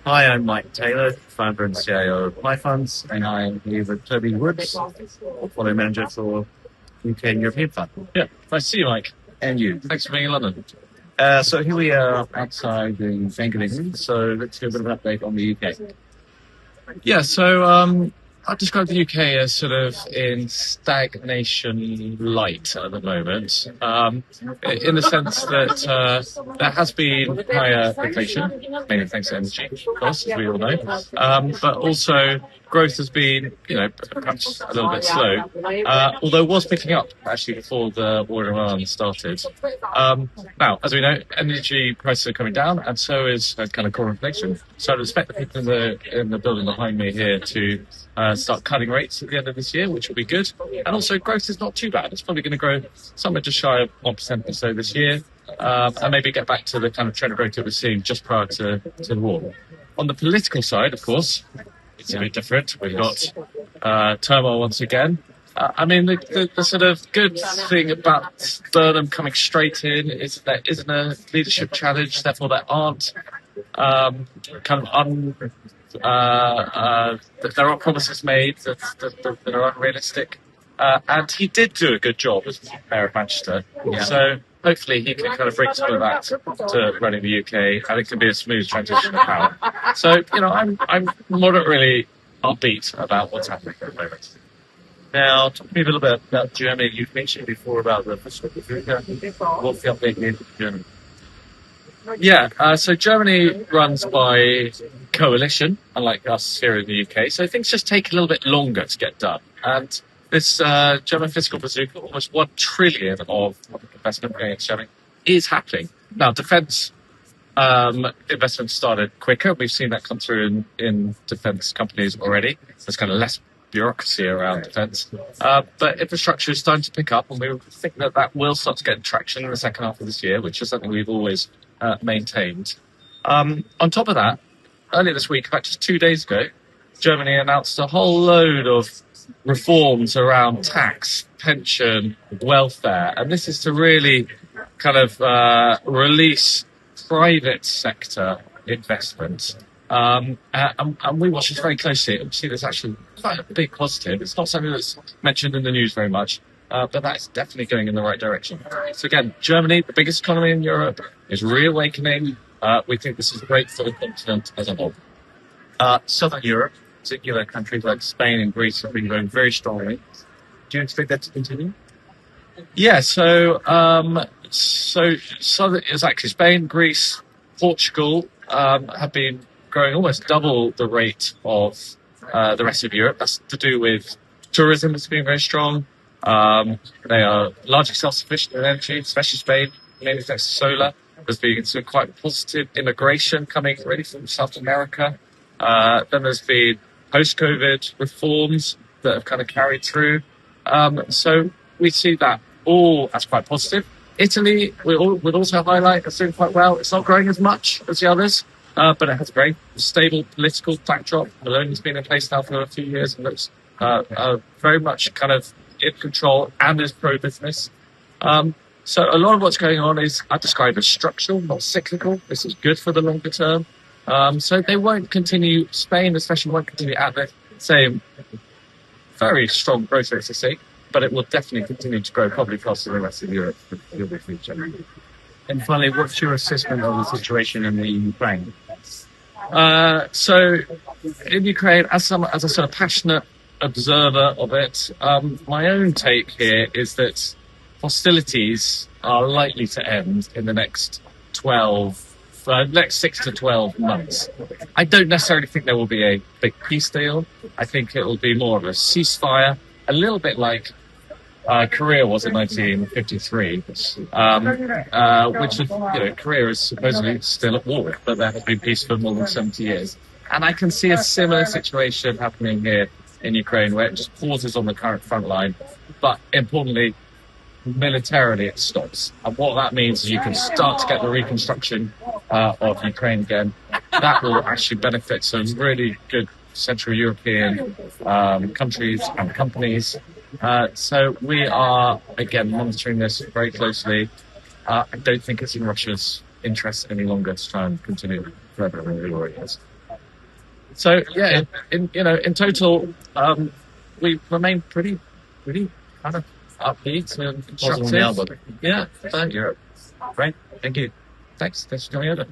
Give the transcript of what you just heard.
Hi, I'm Mike Taylor, founder and CIO of My Funds, and I'm here with Toby, portfolio manager for UK and European Fund. Yeah, nice to see you, Mike. And you. Thanks for being in London. So here we are outside the Bank of England, so let's do a bit of an update on the UK. Yeah, so I'd describe the UK as sort of in stagnation light at the moment, in the sense that there has been higher inflation, mainly thanks to energy costs, as we all know, but also growth has been, perhaps a little bit slow, although it was picking up actually before the war in Iran started. Now, as we know, energy prices are coming down, and so is kind of core inflation. So I'd expect the people in the building behind me here to start cutting rates at the end of this year, which will be good. And also, growth is not too bad. It's probably going to grow somewhere just shy of 1% or so this year, and maybe get back to the kind of trend of growth that we're seeing just prior to the war. On the political side, of course, it's a bit different. We've got turmoil once again. The sort of good thing about Burnham coming straight in is that there isn't a leadership challenge, therefore there aren't there are promises made that are unrealistic. And he did do a good job as mayor of Manchester. Yeah. So hopefully he can kind of bring some of that to running the UK, and it can be a smooth transition of power. So, I'm moderately upbeat about what's happening at the moment. Now, talk to me a little bit about Germany. You've mentioned before about the fiscal bazooka. What's the update here for Germany? Yeah, so Germany runs by coalition, unlike us here in the UK. So things just take a little bit longer to get done. And this German fiscal bazooka, almost 1 trillion of investment going into Germany, is happening. Now, defence investment started quicker. We've seen that come through in defence companies already. There's kind of less bureaucracy around defence. But infrastructure is starting to pick up, and we think that will start to get traction in the second half of this year, which is something we've always maintained. On top of that, earlier this week, about just 2 days ago, Germany announced a whole load of reforms around tax, pension, welfare, and this is to really kind of release private sector investment. And we watch this very closely. We see this actually quite a big positive. It's not something that's mentioned in the news very much, but that's definitely going in the right direction. So again, Germany, the biggest economy in Europe, is reawakening. We think this is great for the continent as a whole. Southern Europe, particular countries like Spain and Greece, have been growing very strongly. Do you expect that to continue? Yeah, so Southern is actually Spain, Greece, Portugal have been growing almost double the rate of the rest of Europe. That's to do with tourism that's been very strong. They are largely self-sufficient in energy, especially Spain, mainly thanks to solar. There's been some quite positive immigration coming really from South America. Then there's been post-COVID reforms that have kind of carried through. So we see that all as quite positive. Italy, we'd also highlight, is doing quite well. It's not growing as much as the others, but it has a very stable political backdrop. Meloni's been in place now for a few years and looks very much kind of in control and is pro-business. So a lot of what's going on is, I describe as structural, not cyclical. This is good for the longer term. So they won't continue, Spain especially won't continue at the same very strong growth rates they see, but it will definitely continue to grow, probably faster than the rest of Europe for the future. And finally, what's your assessment of the situation in the Ukraine? So in Ukraine, as a sort of passionate observer of it, my own take here is that hostilities are likely to end in the next 6 to 12 months. I don't necessarily think there will be a big peace deal. I think it will be more of a ceasefire, a little bit like Korea was in 1953, which is, Korea is supposedly still at war, but there has been peace for more than 70 years. And I can see a similar situation happening here in Ukraine, where it just pauses on the current front line, but importantly, militarily it stops. And what that means is you can start to get the reconstruction of Ukraine again. That will actually benefit some really good Central European countries and companies. So we are, again, monitoring this very closely. I don't think it's in Russia's interest any longer to try and continue forever in the war. So yeah, in total, we remain pretty kind of upbeat and Positive on the outlook. constructive. Yeah, so Europe. Great. Thank you. thanks for coming over.